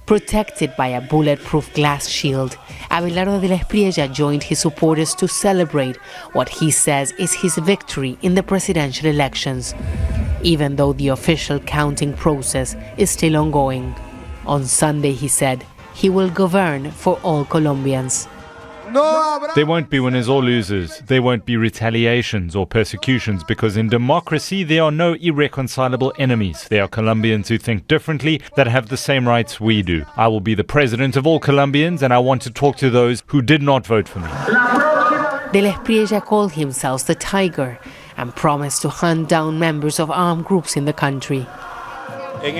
Protected by a bulletproof glass shield, Abelardo De la Espriella joined his supporters to celebrate what he says is his victory in the presidential elections, even though the official counting process is still ongoing. On Sunday, he said, he will govern for all Colombians. There won't be winners or losers. There won't be retaliations or persecutions because in democracy there are no irreconcilable enemies. There are Colombians who think differently, that have the same rights we do. I will be the president of all Colombians and I want to talk to those who did not vote for me. De la Espriella called himself the Tiger and promised to hunt down members of armed groups in the country. In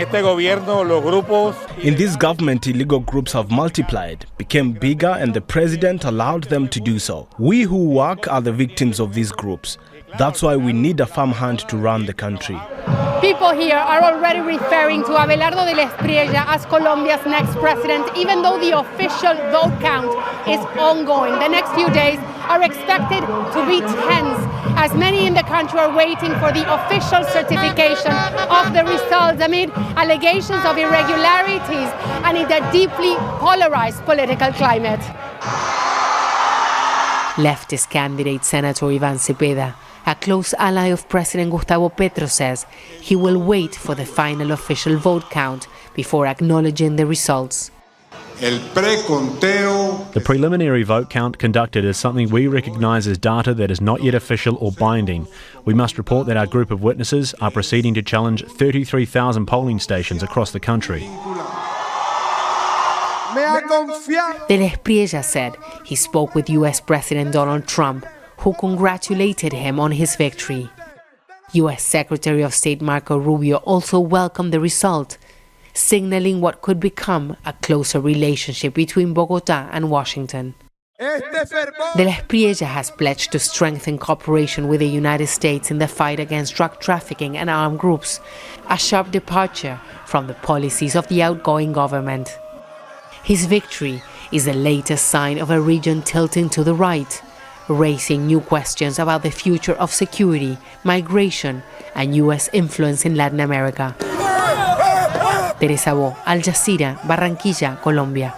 this government, illegal groups have multiplied, became bigger, and the president allowed them to do so. We who work are the victims of these groups. That's why we need a firm hand to run the country. People here are already referring to Abelardo De la Espriella as Colombia's next president, even though the official vote count is ongoing. The next few days are expected to be tense, as many in the country are waiting for the official certification of the results amid allegations of irregularities and in a deeply polarized political climate. Leftist candidate Senator Ivan Cepeda, a close ally of President Gustavo Petro, says he will wait for the final official vote count before acknowledging the results. The preliminary vote count conducted is something we recognise as data that is not yet official or binding. We must report that our group of witnesses are proceeding to challenge 33,000 polling stations across the country. De la Espriella said he spoke with U.S. President Donald Trump, who congratulated him on his victory. U.S. Secretary of State Marco Rubio also welcomed the result, signaling what could become a closer relationship between Bogotá and Washington. De la Espriella has pledged to strengthen cooperation with the United States in the fight against drug trafficking and armed groups, a sharp departure from the policies of the outgoing government. His victory is the latest sign of a region tilting to the right, raising new questions about the future of security, migration, and U.S. influence in Latin America. Teresa Bo, Al Jazeera, Barranquilla, Colombia.